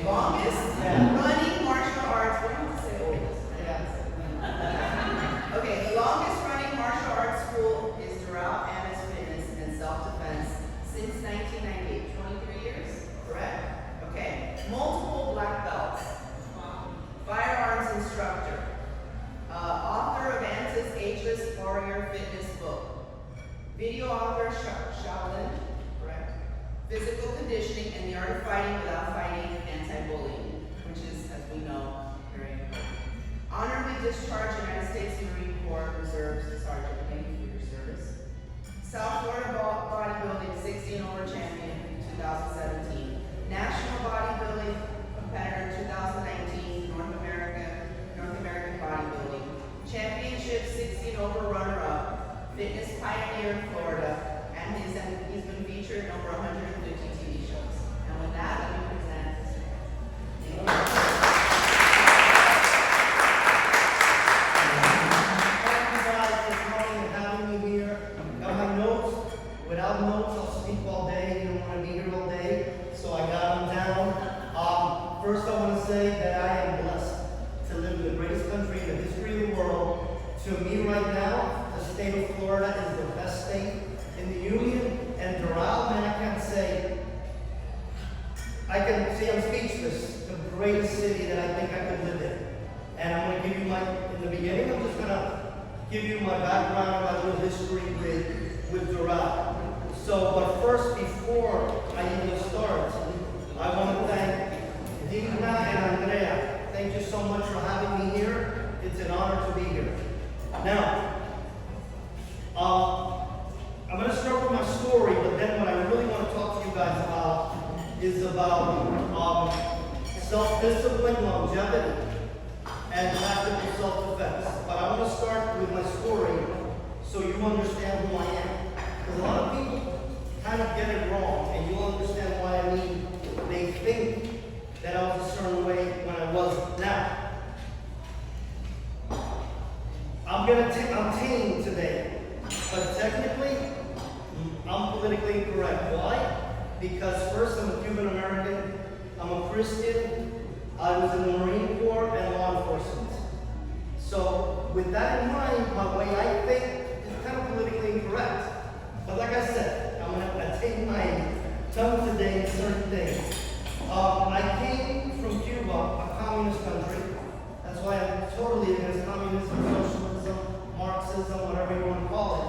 longest running martial arts, we don't have to say oldest. Okay, the longest running martial arts school is Doral Fitness and Self-Defense since 1998, 23 years, correct? Okay, multiple black belts, firearms instructor, author of Anta's Ageless Warrior Fitness book, video author Shaolin, correct? Physical conditioning and the art of fighting without fighting, anti-bullying, which is, as we know, very important. Honorably discharged United States Marine Corps Reserves Sergeant. Thank you for your service. South Florida bodybuilding 60 and over champion in 2017. National bodybuilding competitor in 2019, North American bodybuilding. Championship 60 and over runner-up. Fitness pioneer in Florida, and he's been featured in over 150 TV shows. And with that, let me present Mr. Thank you guys for coming and having me here. Got my notes. Without notes, I'll speak all day. You don't want to be here all day, so I got them down. First, I want to say that I am blessed to live in the greatest country in the history of the world. To me right now, the state of Florida is the best state in the union, and Doral, man, I can say I'm speechless. The greatest city that I think I could live in. And I'm going to give you in the beginning, I'm just going to give you my background, my little history with Doral. So, but first, before I even start, I want to thank Dina and Andrea. Thank you so much for having me here. It's an honor to be here. Now, I'm going to start with my story, but then what I really want to talk to you guys about is about self-discipline, longevity, and tactical self-defense. But I want to start with my story so you understand who I am. Because a lot of people kind of get it wrong, and you'll understand why I mean. They think that I was a certain way when I wasn't. Now, I'm tame today, but technically, I'm politically incorrect. Why? Because first, I'm a Cuban American, I'm a Christian, I was in the Marine Corps and law enforcement. So, with that in mind, my way I think is kind of politically incorrect. But like I said, I'm going to take my tongue today in certain things. I came from Cuba, a communist country. That's why I'm totally against communism, socialism, Marxism, whatever you want to call it.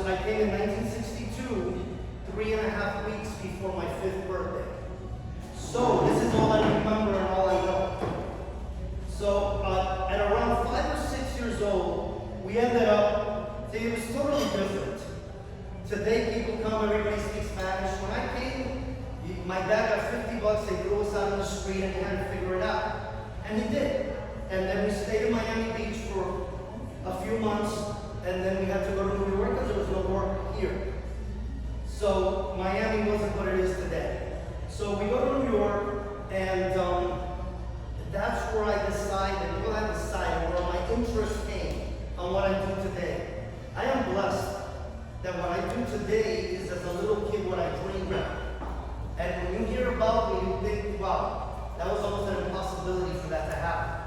I came in 1962, 3.5 weeks before my 5th birthday. So this is all I remember and all I know. So at around 5 or 6 years old, we ended up, it was totally different. Today people come, everybody speaks Spanish. When I came, my dad got $50, they threw us out on the street and he had to figure it out. And he did. And then we stayed in Miami Beach for a few months, and then we had to go to New York because there was no work here. So Miami wasn't what it is today. So we go to New York, and that's where I decided, where my interest came on what I do today. I am blessed that what I do today is as a little kid what I dreamed of. And when you hear about me, you think, wow, that was almost an impossibility for that to happen.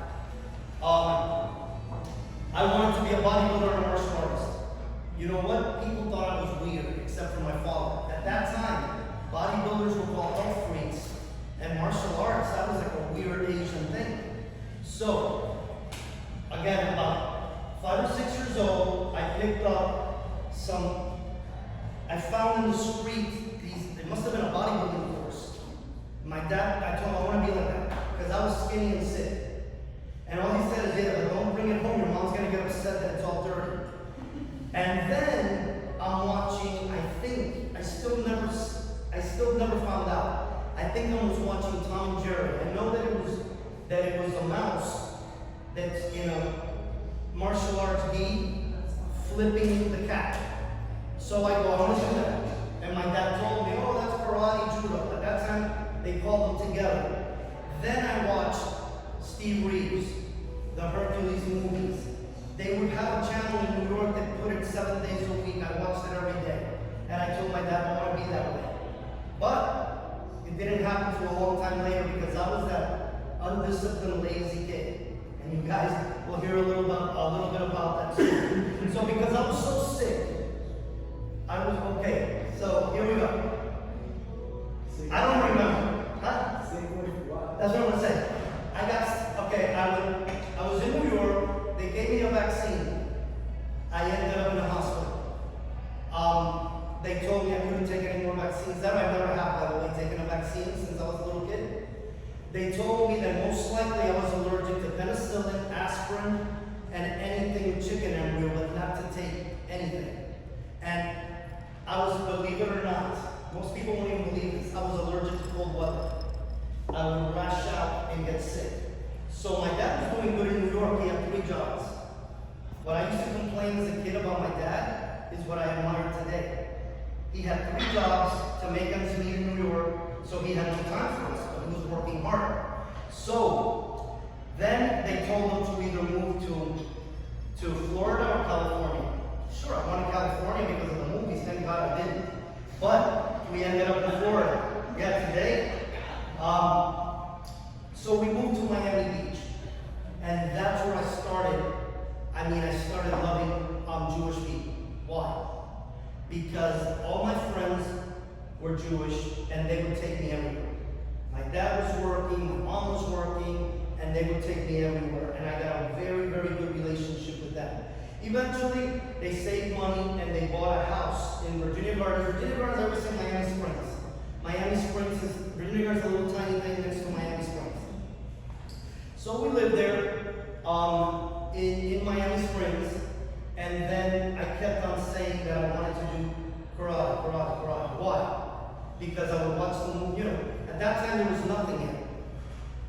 I wanted to be a bodybuilder and a martial artist. You know what? People thought I was weird, except for my father. At that time, bodybuilders were called health freaks, and martial arts, that was like a weird Asian thing. So, again, about 5 or 6 years old, I picked up I found in the street, it must have been a bodybuilding course. My dad, I told him I want to be like that, because I was skinny and sick. And all he said is, yeah, don't bring it home, your mom's going to get upset that it's all dirty. And then I'm watching, I still never found out. I think I was watching Tom and Jerry. I know that it was a mouse that's in a martial arts gi flipping the cat. So I go, I want to do that. And my dad told me, oh, that's karate, judo. At that time, they called them together. Then I watched Steve Reeves, the Hercules movies. They would have a channel in New York that put it 7 days a week. I watched it every day. And I told my dad, I want to be that way. But it didn't happen for to a long time later because I was that undisciplined, lazy kid. And you guys will hear a little bit about that too. So because I was so sick, I was okay. So here we go. I don't remember. Huh? That's what I'm gonna say. I was in New York. They gave me a vaccine. I ended up in the hospital. They told me I couldn't take any more vaccines. That I've never had, by the way, taken a vaccine since I was a little kid. They told me that most likely I was allergic to penicillin, aspirin, and anything with chicken embryo, but not to take anything. And I was, believe it or not, most people won't even believe this, I was allergic to cold weather. I would rash out and get sick. So my dad was doing good in New York. He had 3 jobs. What I used to complain as a kid about my dad is what I admire today. He had 3 jobs to make ends meet in New York, so he had no time for us, but he was working hard. So then they told him to either move to Florida or California. Sure, I wanted California because of the movies, thank God I didn't. But we ended up in Florida. Yeah, today. So we moved to Miami Beach, and that's where I started. I started loving Jewish people. Why? Because all my friends were Jewish, and they would take me everywhere. My dad was working, my mom was working, and they would take me everywhere, and I got a very, very good relationship with them. Eventually, they saved money, and they bought a house in Virginia Gardens. Virginia Gardens, I always say Miami Springs. Virginia Gardens is a little tiny thing next to Miami Springs. So we lived there in Miami Springs, and then I kept on saying that I wanted to do karate. Why? Because I would watch the movie, at that time there was nothing yet.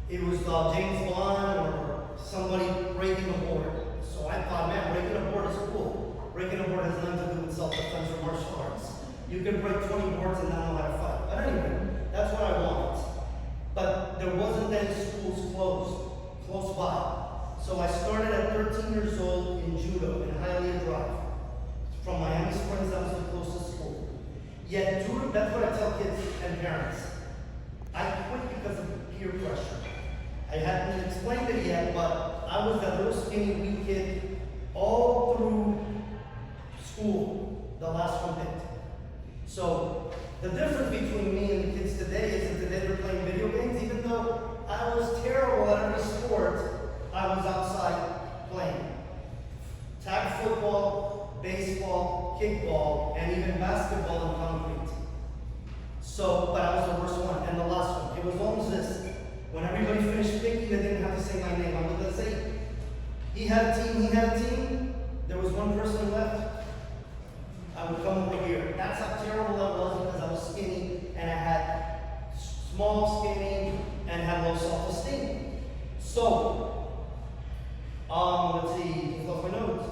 It was James Bond or somebody breaking a board. So I thought, man, breaking a board is cool. Breaking a board has nothing to do with self-defense or martial arts. You can break 20 boards and not know how to fight. But anyway, that's what I wanted. But there wasn't any schools close by. So I started at 13 years old in judo in Hialeah Drive. From Miami Springs, that was the closest school. Yet, that's what I tell kids and parents. I quit because of peer pressure. I hadn't explained it yet, but I was that little skinny, weak kid all through school, the last one picked. So, the difference between me and the kids today is that today they're playing video games. Even though I was terrible at every sport, I was outside playing. Tag football, baseball, kickball, and even basketball in concrete. So, but I was the worst one, and the last one. It was almost this. When everybody finished picking, they didn't have to say my name. I would just say, he had a team, there was one person left. I would come over here. That's how terrible I was because I was skinny, and I had skinny, and had low self-esteem. So, let's see, just off my notes.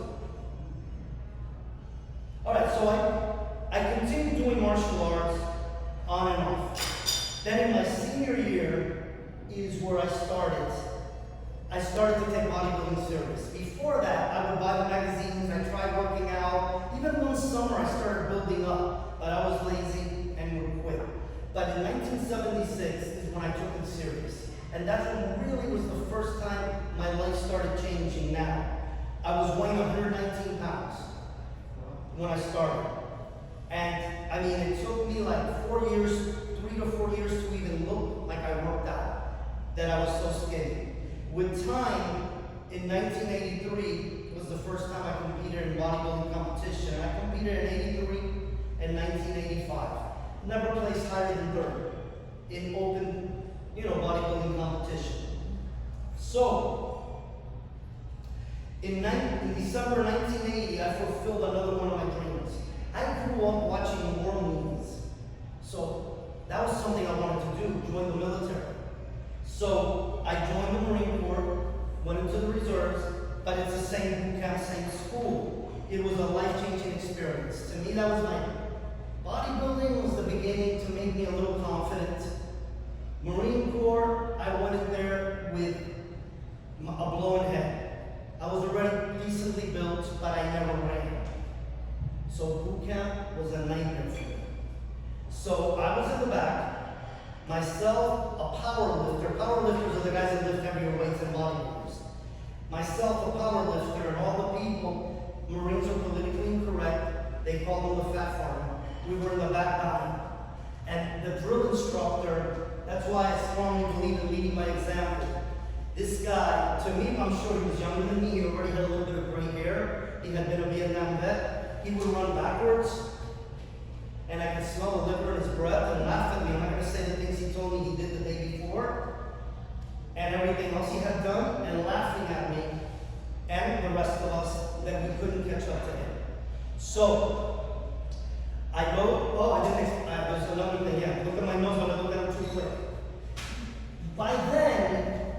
Alright, so I continued doing martial arts on and off. Then in my senior year is where I started to take bodybuilding serious. Before that, I would buy the magazines, I tried working out. Even one summer I started building up, but I was lazy and would quit. But in 1976 is when I took it serious. And that's when really was the first time my life started changing now. I was weighing 119 pounds when I started. And it took me like 3 to 4 years to even look like I worked out, that I was so skinny. With time, in 1983 was the first time I competed in bodybuilding competition. I competed in 83 and 1985. Never placed higher than third in open bodybuilding competition. So, in December 1980, I fulfilled another one of my dreams. I grew up watching war movies. So, that was something I wanted to do, join the military. So, I joined the Marine Corps, went into the reserves, but it's the same boot camp, same school. It was a life-changing experience. To me, that was bodybuilding was the beginning to make me a little confident. Marine Corps, I went in there with a blown head. I was already decently built, but I never ran. So boot camp was a nightmare for me. So I was in the back. Myself, a power lifter. Power lifters are the guys that lift heavier weights and bodybuilders. Myself, a power lifter, and all the people, Marines are politically incorrect. They call them the fat farmer. We were in the back line. And the drill instructor, that's why I strongly believe in leading by example. This guy, to me, I'm sure he was younger than me. He already had a little bit of gray hair. He had been a Vietnam vet. He would run backwards. And I could smell the liquor in his breath and laugh at me. I'm not going to say the things he told me he did the day before and everything else he had done, and laughing at me and the rest of us that we couldn't catch up to him. So, I go, there's another thing, yeah. Look at my nose when I look at him too quick. By then,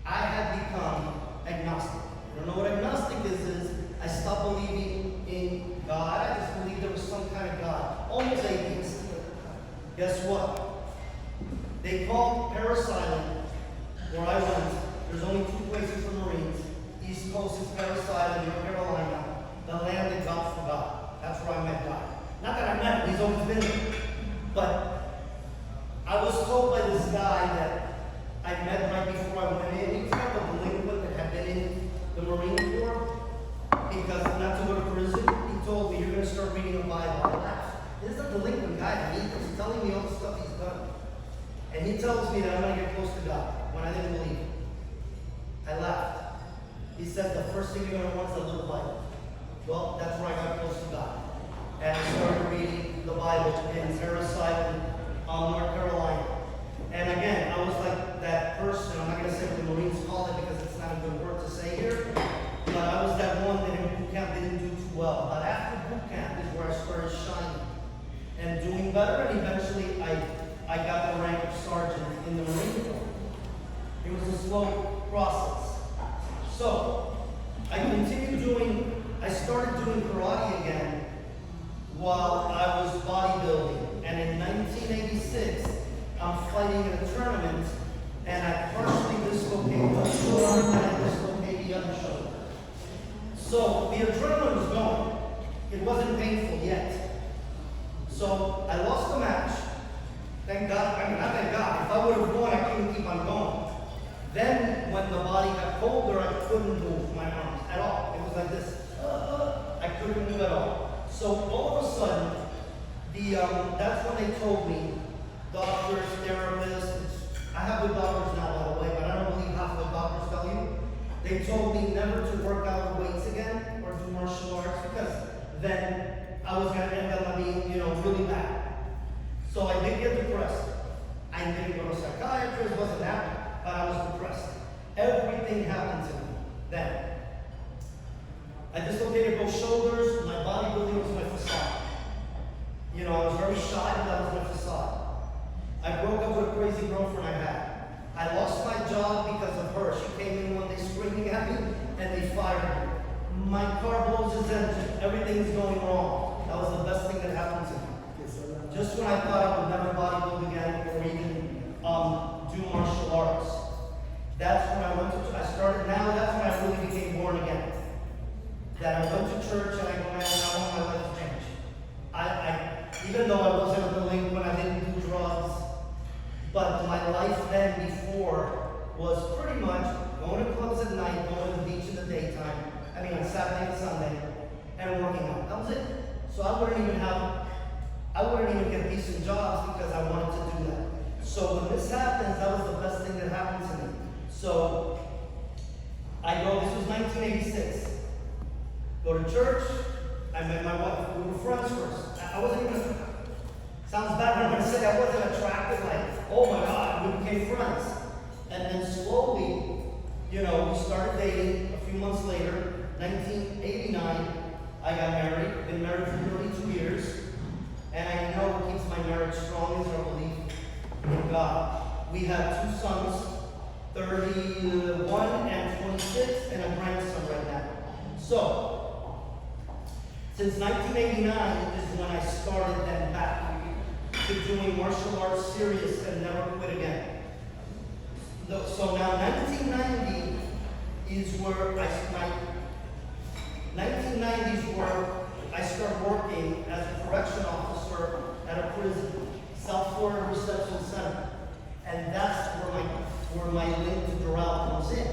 I had become agnostic. I don't know what agnostic is I stopped believing in God. I just believed there was some kind of God. Almost atheist. Guess what? They called Parasailing, where I went. There's only two places for Marines. East Coast is Parasailing, North Carolina. The land that God forgot. That's where I met God. Not that I met him, he's always been there. But I was told by this guy that I met right before I went in. He was kind of a delinquent that had been in the Marine Corps. Because not to go to prison, he told me, you're going to start reading the Bible. I laughed. This is a delinquent guy. He's telling me all the stuff he's done. And he tells me that I'm going to get close to God when I didn't believe him. I laughed. He said the first thing you're going to want is a little Bible. Well, that's where I got close to God. And I started reading the Bible in Parasailing, North Carolina. And again, I was like that person. I'm not going to say what the Marines call it because it's not a good word to say here. But I was that one that in boot camp didn't do too well. But after boot camp is where I started shining and doing better. And eventually I got the rank of sergeant in the Marine Corps. It was a slow process. So I started doing karate again while I was bodybuilding. And in 1986, I'm fighting in a tournament and I partially dislocated one shoulder and I dislocated the other shoulder. So the adrenaline was going. It wasn't painful yet. So I lost the match. Thank God. I mean, not thank God. If I would have won, I couldn't keep on going. Then when the body got colder, I couldn't move my arms at all. It was like this. I couldn't move at all. So all of a sudden, that's when they told me, doctors, therapists, I have the doctors now, by the way, but I don't believe half the doctors tell you. They told me never to work out with weights again or do martial arts because then I was going to end up being, really bad. So I did get depressed. I didn't go to a psychiatrist, wasn't that, but I was depressed. Everything happened to me then. I dislocated both shoulders. My bodybuilding was my facade. I was very shy, but that was my facade. I broke up with a crazy girlfriend I had. I lost my job because of her. She came in one day screaming at me, and they fired me. My car blows its engine. Everything's going wrong. That was the best thing that happened to me. Just when I thought I would never bodybuild again or even do martial arts, that's when I went to. I started. Now that's when I really became born again. That I went to church and I go, man, I want my life to change. Even though I wasn't a delinquent, I didn't do drugs. But my life then before was pretty much going to clubs at night, going to the beach in the daytime, on Saturday and Sunday, and working out. That was it. So I wouldn't even get decent jobs because I wanted to do that. So when this happens, that was the best thing that happened to me. So I go, this was 1986. Go to church, I met my wife. We were friends first. I wasn't even, sounds bad when I'm going to say I wasn't attracted, like, oh my God, we became friends. And then slowly, we started dating. A few months later, 1989, I got married. Been married for 32 years. And I know what keeps my marriage strong is our belief in God. We have 2 sons, 31 and 26, and a grandson right now. So, since 1989 is when I started then back to doing martial arts serious and never quit again. So now 1990 is where I start working as a correction officer at a prison. South Florida Reception Center. And that's where my link to Doral comes in.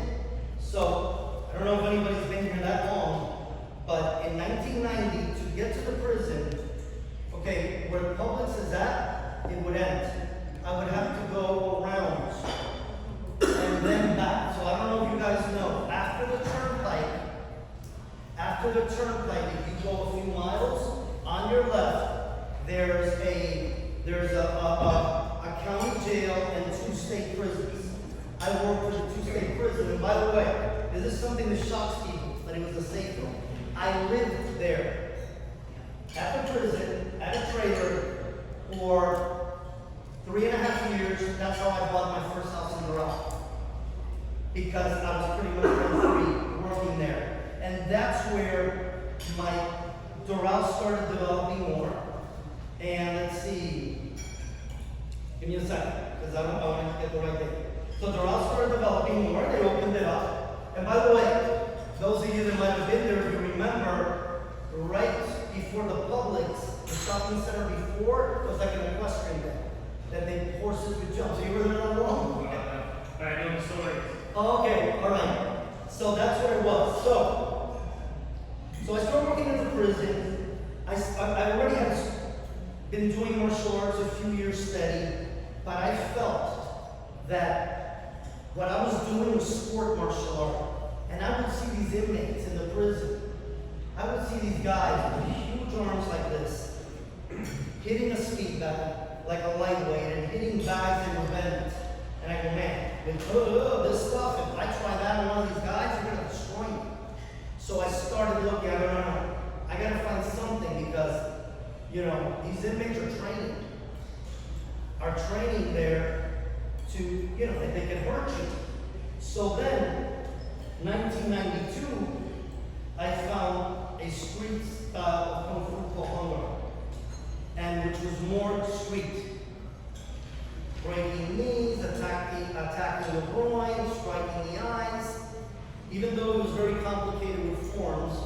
So, I don't know if anybody's been here that long, but in 1990, to get to the prison, okay, where Publix is at, it would end. I would have to go around and then back. So I don't know if you guys know, after the turnpike, if you go a few miles, on your left, there's a county jail and 2 state prisons. I worked for the 2 state prison, and by the way, this is something that shocks people, but it was a safe room. I lived there, at the prison, at a trailer, for 3.5 years. That's how I bought my first house in Doral. Because I was pretty much rent-free working there. And that's where my Doral started developing more. And let's see, give me a second, because I want to get the right thing. So Doral started developing more, they opened it up. And by the way, those of you that might have been there, if you remember, right before the Publix, the shopping center before, it was like an equestrian day. That they horses would jump. So you were there not long? I know the story. Oh, okay, all right. So that's what it was. So I started working at the prison. I already had been doing martial arts a few years steady, but I felt that what I was doing was sport martial art. And I would see these inmates in the prison. I would see these guys with huge arms like this, hitting a speed bag like a lightweight and hitting bags that were bent. And I go, man, this stuff, if I try that on one of these guys, you're going to destroy me. So I started looking, I got to find something because, you know, these inmates are training there to, you know, they can hurt you. So then, 1992, I found a street style of Kung Fu called Hunger, and which was more street. Breaking knees, attacking the groin, striking the eyes. Even though it was very complicated with forms,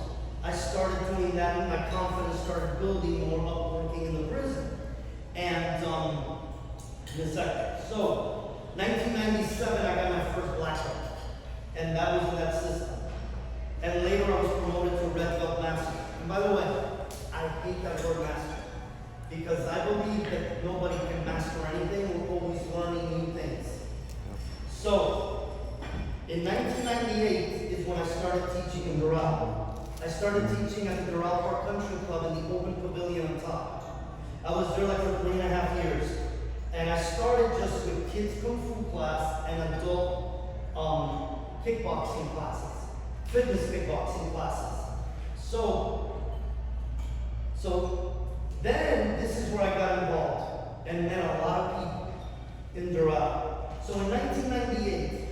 I started doing that and my confidence started building more up working in the prison. And, in a second. So, 1997, I got my first black belt. And that was in that system. And later I was promoted to red belt master. And by the way, I hate that word master. Because I believe that nobody can master anything, we're always learning new things. So, in 1998 is when I started teaching in Doral. I started teaching at the Doral Park Country Club in the open pavilion on top. I was there like for 3.5 years. And I started just with kids Kung Fu class and adult kickboxing classes, fitness kickboxing classes. So then this is where I got involved and met a lot of people in Doral. So in 1998,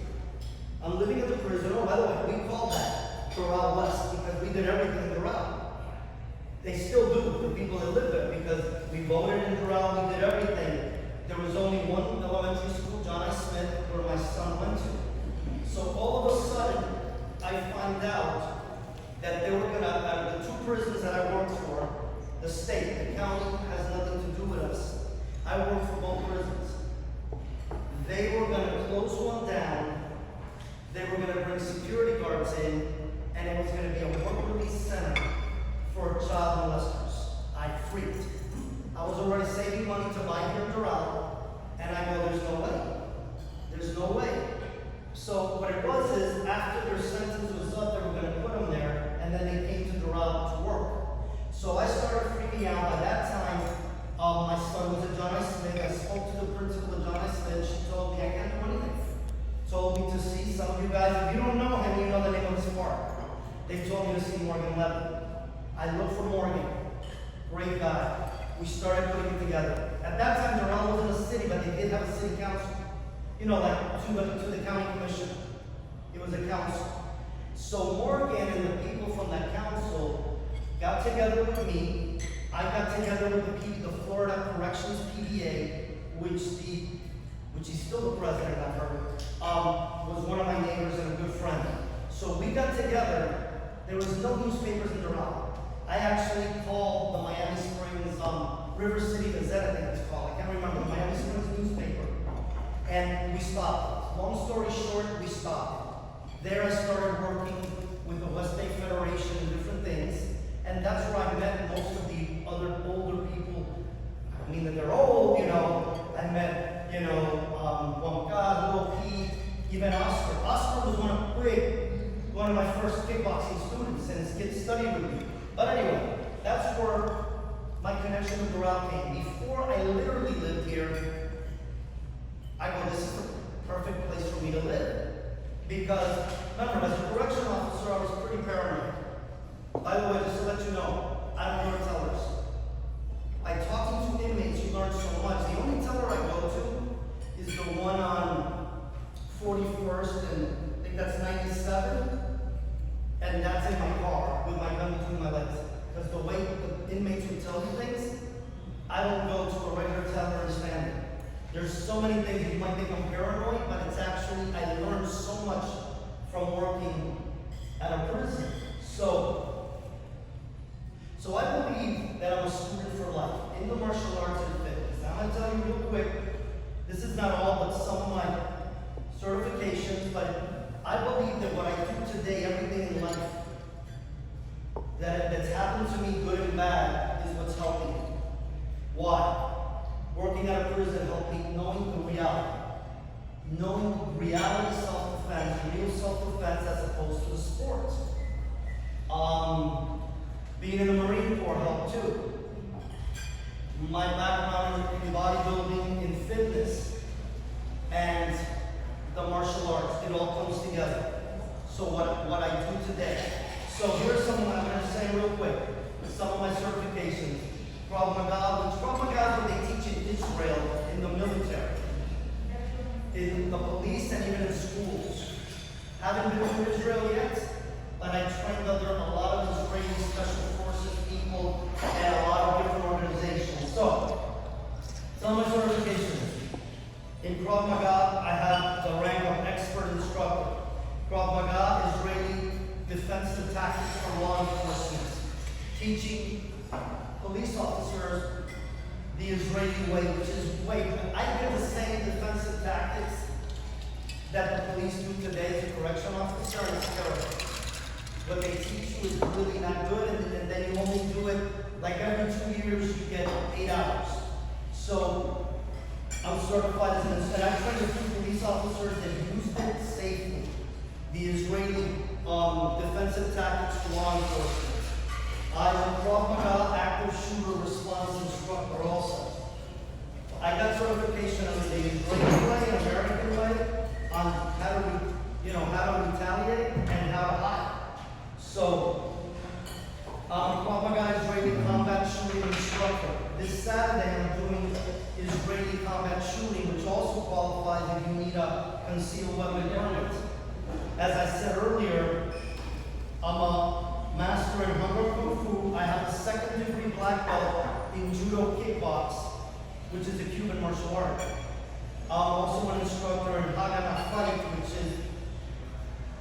I'm living at the prison. Oh, by the way, we call that Doral West because we did everything in Doral. They still do, the people that live there, because we voted in Doral, we did everything. There was only one elementary school, John I. Smith, where my son went to. So all of a sudden, I find out that they were gonna, out of the 2 prisons that I worked for, the state, the county has nothing to do with us. I worked for both prisons. They were gonna close one down, they were gonna bring security guards in, and it was gonna be a work release center for child molesters. I freaked. I was already saving money to buy here in Doral, and I go, there's no way. There's no way. So what it was is, after their sentence was up, they were going to put them there, and then they came to Doral to work. So I started freaking out. By that time, my son was at John I. Smith. I spoke to the principal of John I. Smith. She told me I can't do anything. Told me to see some of you guys. If you don't know him, you know the name of this park. They told me to see Morgan Levin. I looked for Morgan. Great guy. We started putting it together. At that time, Doral wasn't a city, but they did have a city council. You know, like to the county commission. It was a council. So Morgan and the people from that council got together with me. I got together with the Florida Corrections PDA, which he's still the president, I've heard, was one of my neighbors and a good friend. So we got together. There was no newspapers in Doral. I actually called the Miami Springs River City Gazette, I think it's called. I can't remember, Miami Springs newspaper. And we stopped. Long story short, we stopped. There I started working with the West Bay Federation and different things. And that's where I met most of the other older people. I don't mean that they're old, you know. I met, you know, Juan Carlos, Pete, even Oscar. Oscar was one of my first kickboxing students, and his kids studied with me. But anyway, that's where my connection with Doral came. Before I literally lived here, I go, this is the perfect place for me to live. Because, remember, as a correction officer, I was pretty paranoid. By the way, just to let you know, I don't learn tellers. Like talking to inmates, you learn so much. The only teller I go to is the one on 41st, and I think that's 97. And that's in my car with my gun between my legs. Because the way the inmates would tell you things, I don't go to a regular teller and stand it. There's so many things that you might think I'm paranoid, but it's actually, I learned so much from working at a prison. So I believe that I'm a student for life in the martial arts and fitness. I'm gonna tell you real quick, this is not all but some of my certifications, but I believe that what I do today, everything in life that's happened to me, good and bad, is what's helping me. Why? Working at a prison helped me knowing the reality. Knowing reality self-defense, real self-defense as opposed to the sports. Being in the Marine Corps helped too. My background in bodybuilding, in fitness, and the martial arts, it all comes together. So what I do today. So here's some I'm going to say real quick. Some of my certifications. Krav Maga, which Krav Maga is what they teach in Israel, in the military, in the police, and even in schools. Haven't been to Israel yet, but I trained under a lot of Israeli special forces people and a lot of different organizations. So, some of my certifications. In Krav Maga, I have the rank of expert instructor. Krav Maga, Israeli defensive tactics for law enforcement. Teaching police officers the Israeli way, which is I give the same defensive tactics that the police do today to correction officer, and it's terrible. What they teach you is really not good, and then you only do it like every 2 years, you get 8 hours. So I'm certified as an, and I trained a few police officers that used it safely. The Israeli defensive tactics for law enforcement. I'm a Krav Maga active shooter response instructor also. I got certification under the Israeli way and American way on how to retaliate and how to hide. So, I'm a Krav Maga Israeli combat shooting instructor. This Saturday I'm doing Israeli combat shooting, which also qualifies if you need a concealed weapon permit. As I said earlier, I'm a master in Hung Kung Fu. I have a second-degree black belt in Judo Kickbox, which is a Cuban martial art. I'm also an instructor in Hagana Fight, which is,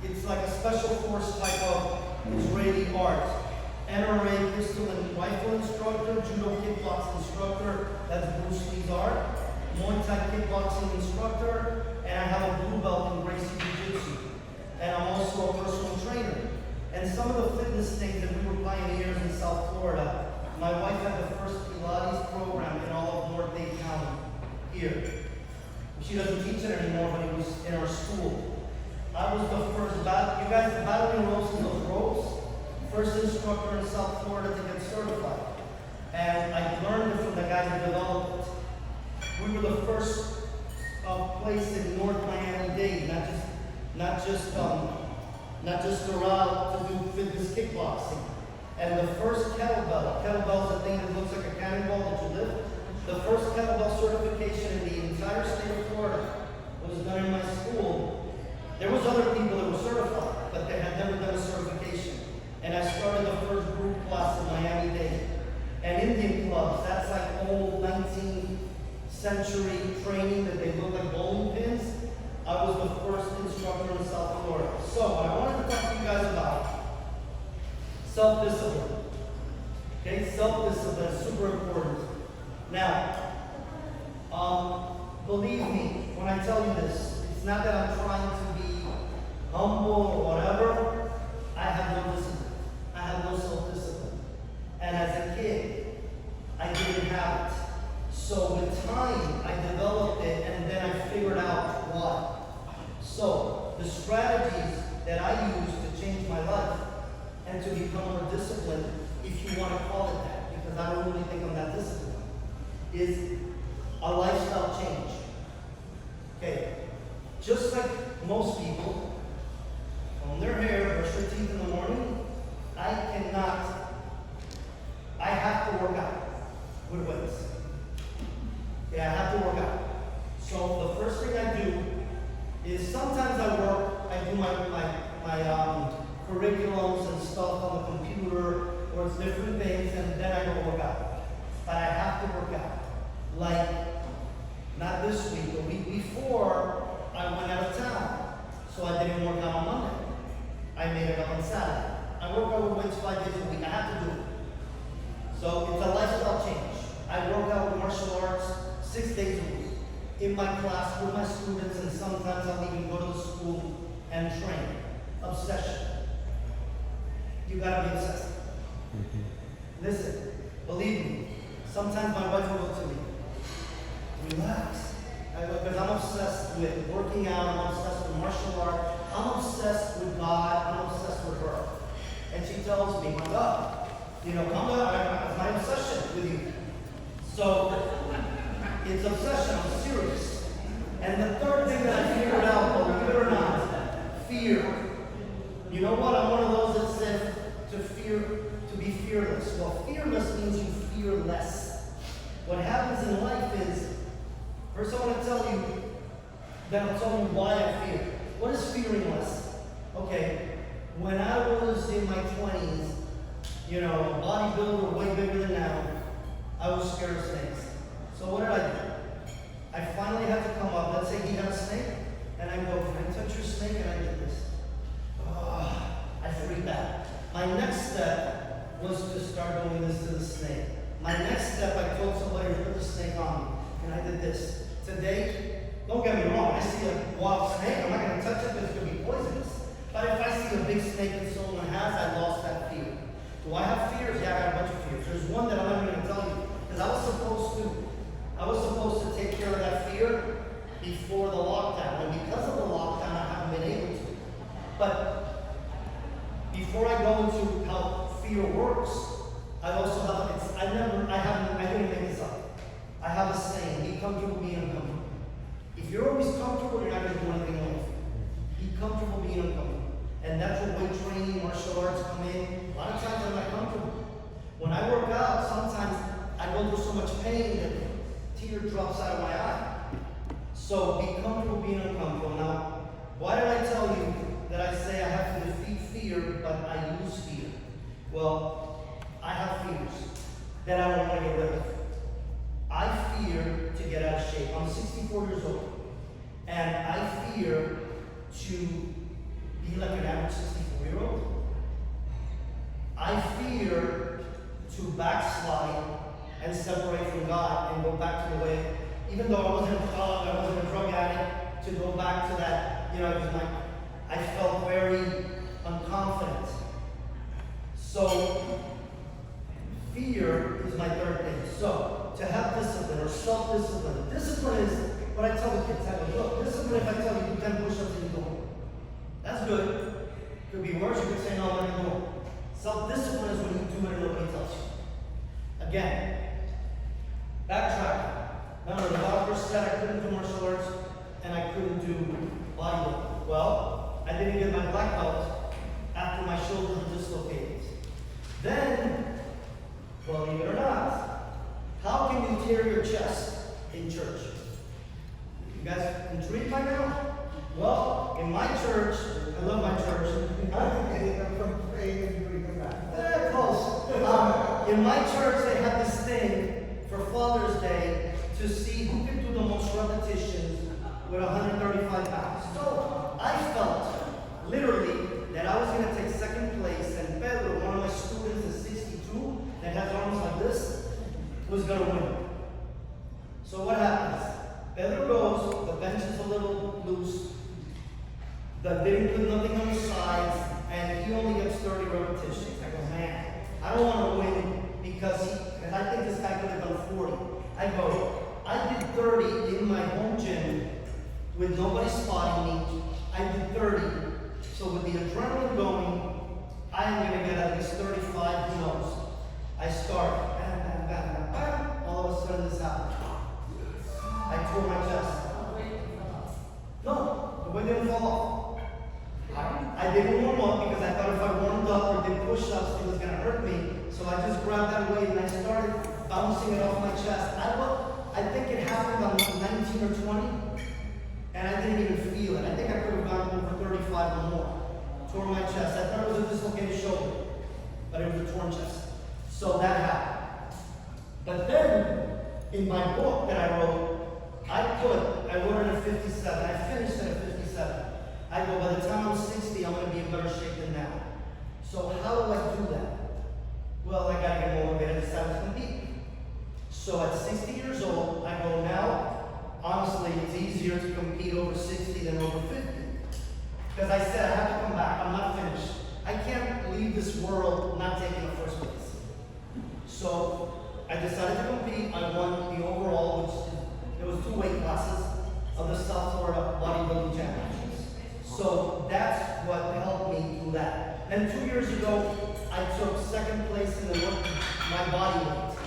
it's like a special force type of Israeli art. NRA pistol and rifle instructor, Judo Kickbox instructor, that's Bruce Lee's art. Muay Thai kickboxing instructor, and I have a blue belt in Gracie Jiu-Jitsu. And I'm also a personal trainer. And some of the fitness things that we were pioneers in South Florida, my wife had the first Pilates program in all of North Dade County here. She doesn't teach it anymore, but it was in our school. I was the first, you guys, the battling ropes and those ropes, first instructor in South Florida to get certified. And I learned it from the guy who developed it. We were the first place in North Miami-Dade, not just Doral to do fitness kickboxing. And the first kettlebell is a thing that looks like a cannonball that you lift. The first kettlebell certification in the entire state of Florida was done in my school. There was other people that were certified, but they had never done a certification. And I started the first group class in Miami-Dade. And Indian clubs, that's like old 19th century training that they look like bowling pins. I was the first instructor in South Florida. So what I wanted to talk to you guys about, self-discipline. Okay, self-discipline is super important. Now, believe me when I tell you this, it's not that I'm trying to be humble or whatever. I have no discipline. I have no self-discipline. And as a kid, I didn't have it. So with time, I developed it and then I figured out why. So the strategies that I use to change my life and to become more disciplined, if you want to call it that, because I don't really think I'm that disciplined, is a lifestyle change. Okay, just like most people, comb their hair, brush their teeth in the morning, I have to work out with weights. Yeah, I have to work out. So the first thing I do is sometimes I do my curriculums and stuff on the computer, or it's different things, and then I go work out. But I have to work out. Like, not this week, the week before, I went out of town. So I didn't work out on Monday. I made it up on Saturday. I work out with weights 5 days a week. I have to do it. So it's a lifestyle change. I work out with martial arts 6 days a week. In my class with my students, and sometimes I'll even go to the school and train. Obsession. You gotta be obsessed. Listen, believe me, sometimes my wife will look to me. Relax. Because I'm obsessed with working out, I'm obsessed with martial art, I'm obsessed with God, I'm obsessed with her. And she tells me, my God, come on, it's my obsession with you. So, it's obsession, I'm serious. And the third thing that I figured out, believe it or not, fear. You know what? I'm one of those that said to be fearless. Well, fearless means you fear less. What happens in life is, first I want to tell you, then I'll tell you why I fear. What is fearing less? Okay, when I was in my 20s, a bodybuilder way bigger than now, I was scared of snakes. So what did I do? I finally had to come up, let's say he had a snake, and I go, can I touch your snake? And I did this. I freaked out. My next step was to start doing this to the snake. My next step, I told somebody to put the snake on me, and I did this. Today, don't get me wrong, I see a wild snake, I'm not going to touch it because it's going to be poisonous. But if I see a big snake that someone has, I lost that fear. Do I have fears? Yeah, I got a bunch of fears. There's one that I'm not even going to tell you, because I was supposed to take care of that fear before the lockdown, and because of the lockdown, I haven't been able to. But before I go into how fear works, I also have, I didn't make this up. I have a saying, be comfortable being uncomfortable. If you're always comfortable, you're not going to do anything in life. Be comfortable being uncomfortable. And that's where weight training, martial arts come in. A lot of times I'm not comfortable. When I work out, sometimes I go through so much pain that a tear drops out of my eye. So be comfortable being uncomfortable. Now, why did I tell you that I say I have to defeat fear, but I use fear? Well, I have fears that I don't want to get rid of. I fear to get out of shape. I'm 64 years old, and I fear to be like an average 64-year-old. I fear to backslide and separate from God and go back to the way, even though I wasn't a drug addict, to go back to that, I felt very unconfident. So, fear is my third thing. So, to have discipline or self-discipline. Discipline is what I tell the kids. I go, look, discipline if I tell you do 10 push-ups and you do them. That's good. Could be worse. You could say, no, I'm not going to do it. Self-discipline is when you do it and nobody tells you. Again, backtrack. Remember, the doctor said I couldn't do martial arts and I couldn't do bodybuilding. Well, I didn't get my black belt after my shoulders were dislocated. Then, believe it or not, how can you tear your chest in church? You guys intrigued by now? Well, in my church, I love my church. Close. In my church, they had this thing for Father's Day to see who could do the most repetitions with 135 pounds. So I felt, literally, that I was going to take second place, and Pedro, one of my students at 62, that has arms like this, was going to win. loose, that didn't put nothing on the sides, and he only gets 30 repetitions. I go, man, I don't want to win because I think this guy could have done 40. I go, I did 30 in my home gym with nobody spotting me. I did 30. So with the adrenaline going, I am going to get at least 35, who knows. I start, bam, bam, bam, bam, bam. All of a sudden this happened. I tore my chest. No, the weight didn't fall off. I didn't warm up because I thought if I warmed up or did push-ups, it was going to hurt me. So I just grabbed that weight and I started bouncing it off my chest. I think it happened on 19 or 20, and I didn't even feel it. I think I could have gone over 35 or more. Tore my chest. I thought it was a dislocated shoulder, but it was a torn chest. So that happened. But then, in my book that I wrote, I wrote it at 57. I finished it at 57. I go, by the time I'm 60, I'm going to be in better shape than now. So how do I do that? Well, I got to get motivated. I decided to compete. So at 60 years old, I go, now, honestly, it's easier to compete over 60 than over 50. Because I said, I have to come back. I'm not finished. I can't leave this world not taking the first place. So I decided to compete. I won the overall, which it was 2 weight classes of the South Florida bodybuilding championships. So that's what helped me do that. And 2 years ago, I took second place in my body weight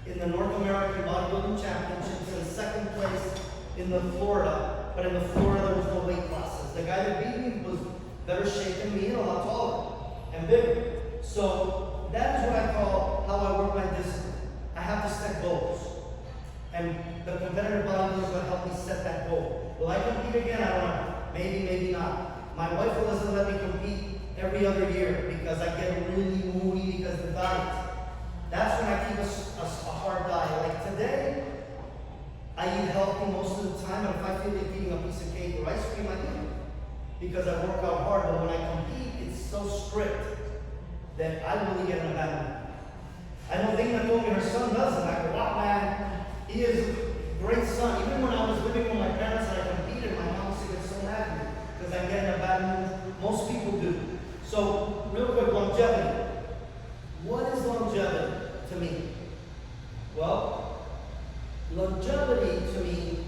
in the North American bodybuilding championships, and second place in the Florida. But in the Florida, there was no weight classes. The guy that beat me was better shape than me and a lot taller and bigger. So that is what I call how I work my discipline. I have to set goals. And the competitive bodybuilders will help me set that goal. Will I compete again? I don't know. Maybe, maybe not. My wife doesn't let me compete every other year because I get really moody because of the diet. That's when I keep a hard diet. Like today, I eat healthy most of the time, and if I feel like eating a piece of cake or ice cream, I eat it. Because I work out hard, but when I compete, it's so strict that I really get in a bad mood. I know Dana told me her son does it. I go, wow, man, he is a great son. Even when I was living with my parents and I competed, my mom used to get so mad at me because I get in a bad mood. Most people do. So, real quick, longevity. What is longevity to me? Well, longevity to me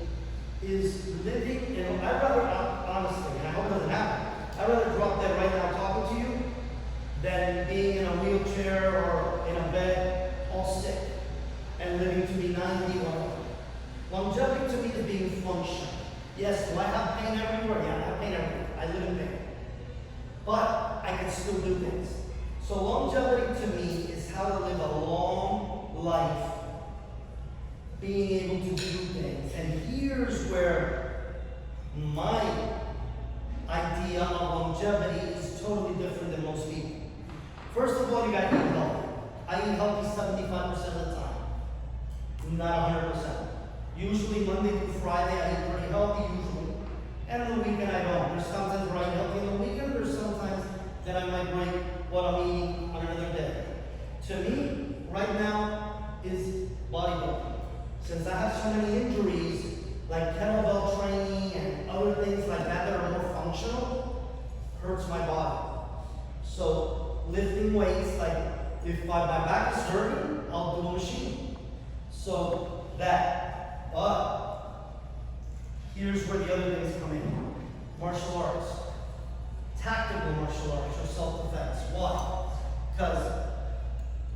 is living, and I'd rather, honestly, and I hope it doesn't happen, I'd rather drop dead right now talking to you than being in a wheelchair or in a bed all sick and living to be 90 or longevity to me is being functional. Yes, do I have pain everywhere? Yeah, I have pain everywhere. I live in pain. But I can still do things. So longevity to me is how to live a long life, being able to do things. And here's where my idea of longevity is totally different than most people. First of all, you gotta eat healthy. I eat healthy 75% of the time, not 100%. Usually Monday through Friday, I eat pretty healthy, usually. And on the weekend, I don't. There's sometimes where I eat healthy on the weekend, there's sometimes that I might break what I'm eating on another day. To me, right now, is bodybuilding. Since I have so many injuries, like kettlebell training and other things like that are more functional, hurts my body. So lifting weights, like if my back is hurting, I'll do a machine. So that, but here's where the other things come in. Martial arts. Tactical martial arts or self-defense. Why? Because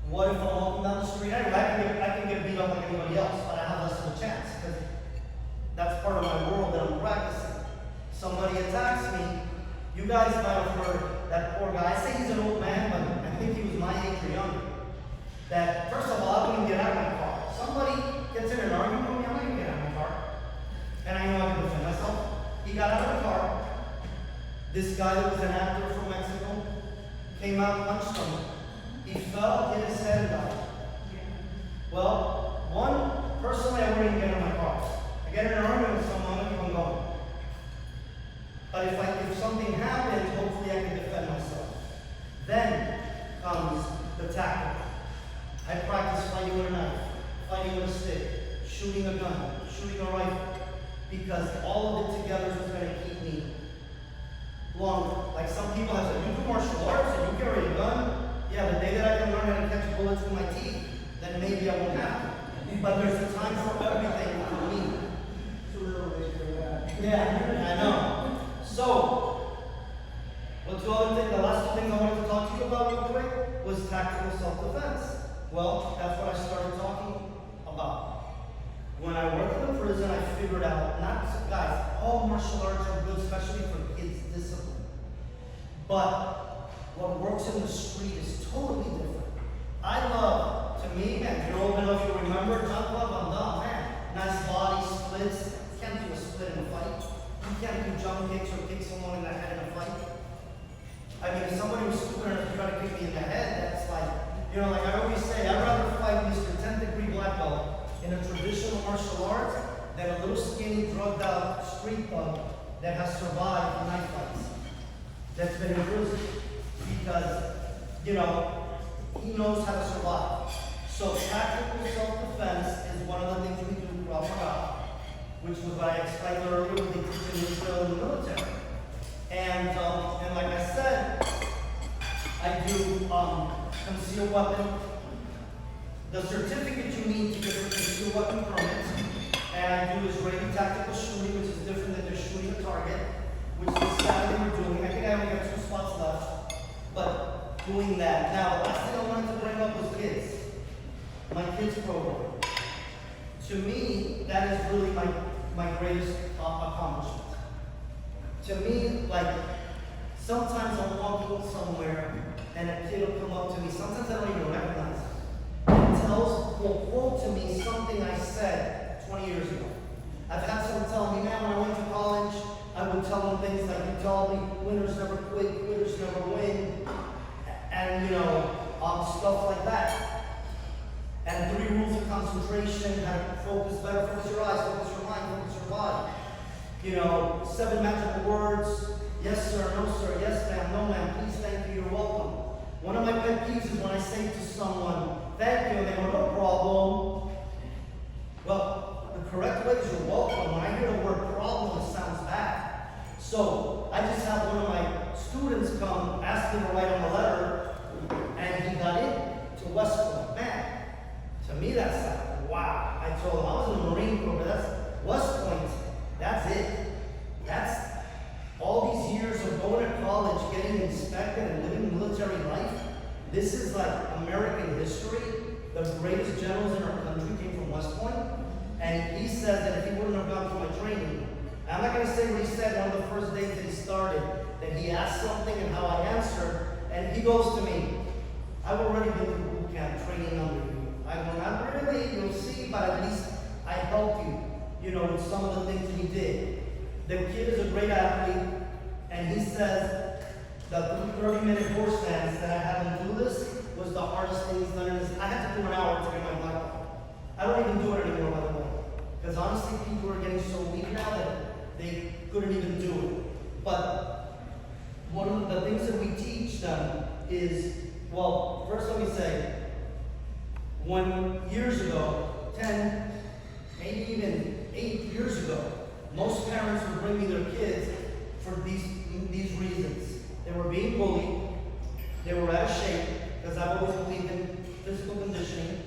what if I'm walking down the street? I can get beat up like anybody else, but I have less of a chance because that's part of my world that I'm practicing. Somebody attacks me. You guys might have heard that poor guy. I say he's an old man, but I think he was my age or younger. That first of all, I wouldn't get out of my car. Somebody gets in an argument with me, I'm not gonna get out of my car. And I know I can defend myself. He got out of the car. This guy that was an actor from Mexico came out and punched him. He fell, hit his head, and died. Well, personally, I wouldn't get in my car. I get in an argument with someone, I keep on going. But if something happens, hopefully I can defend myself. Then comes the tactic. I practice fighting with a knife, fighting with a stick, shooting a gun, shooting a rifle. because all of it together is what's gonna keep me longer. Like some people have said, you do martial arts and you carry a gun. Yeah, the day that I can learn how to catch bullets with my teeth, then maybe I won't have to. But there's a time for everything for me. Yeah, I know. So, what's the other thing? The last two things I wanted to talk to you about real quick was tactical self-defense. Well, that's what I started talking about. When I worked in a prison, I figured out, not guys, all martial arts are good, especially for kids' discipline. But what works in the street is totally different. I love, to me, man, you're old enough, you remember, John Club, I'm done, man. Nice body splits. You can't do a split in a fight. You can't do jump kicks or kick someone in the head in a fight. I mean, if somebody was stupid enough to try to kick me in the head, that's like, you know, like I always say, I'd rather fight Mr. 10th-degree black belt in a traditional martial art than a little skinny, drugged-out street thug that has survived knife fights, that's been in prison. Because, you know, he knows how to survive. So tactical self-defense is one of the things we do in Krav Maga, which was what I explained earlier when they teach in Israel in the military. And like I said, I do concealed weapon. The certificate you need to get the concealed weapon permit, and I do Israeli tactical shooting, which is different than just shooting a target, which this Saturday we're doing. I think I only got 2 spots left, but doing that. Now, the last thing I wanted to bring up was kids. My kids program. To me, that is really my greatest accomplishment. To me, like, sometimes I'm walking somewhere and a kid will come up to me, sometimes I don't even recognize him, and will quote to me something I said 20 years ago. I've had someone tell me, man, when I went to college, I would tell them things like you told me, winners never quit, quitters never win, and you know, stuff like that. And 3 rules of concentration, how to focus better, focus your eyes, focus your mind, focus your body. You know, 7 magical words, yes sir, no sir, yes ma'am, no ma'am, please, thank you, you're welcome. One of my pet peeves is when I say to someone, thank you, and they go, no problem. Well, the correct way is you're welcome. When I hear the word problem, it sounds bad. So, I just had one of my students come ask me to write him a letter, and he got in to West Point. Man, to me that's like, wow. I told him, I was in the Marine Corps, but that's West Point. That's it. That's all these years of going to college, getting inspected, and living military life. This is like American history. The greatest generals in our country came from West Point. And he said that if he wouldn't have gone through my training, I'm not going to say what he said one of the first days that he started, that he asked something and how I answered. And he goes to me, I've already been through boot camp training under you. I go, not really, you'll see, but at least I help you. You know, with some of the things he did. The kid is a great athlete, and he says the 30-minute horse dance that I had him do this was the hardest thing he's done in his. I had to do an hour to get my black belt. I don't even do it anymore, by the way. Because honestly, people are getting so weak now that they couldn't even do it. But one of the things that we teach them is, well, first let me say, when years ago, 10, maybe even 8 years ago, most parents would bring me their kids for these reasons. They were being bullied, they were out of shape, because I've always believed in physical conditioning,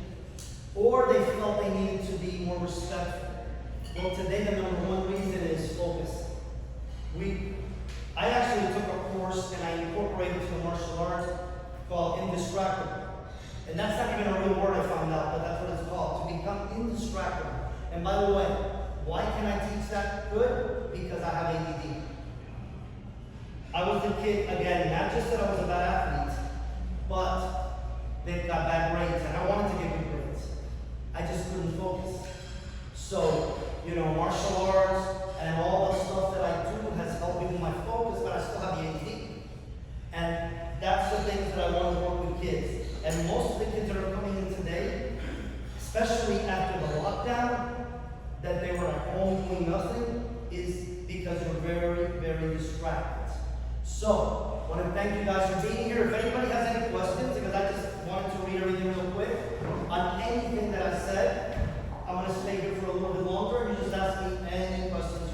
or they felt they needed to be more respectful. Well, today the #1 reason is focus. I actually took a course and I incorporated to the martial arts called indoctrinated. And that's not even a real word I found out, but that's what it's called, to become indistractable. And by the way, why can I teach that good? Because I have ADD. I was the kid, again, not just that I was a bad athlete, but they got bad grades, and I wanted to get good grades. I just couldn't focus. So, you know, martial arts and all the stuff that I do has helped me with my focus, but I still have the ADD. And that's the things that I want to work with kids. And most of the kids that are coming in today, especially after the lockdown, that they were at home doing nothing, is because they're very, very distracted. So, I want to thank you guys for being here. If anybody has any questions, because I just wanted to read everything real quick, on anything that I said, I'm going want to stay here for a little bit longer, you just ask me any questions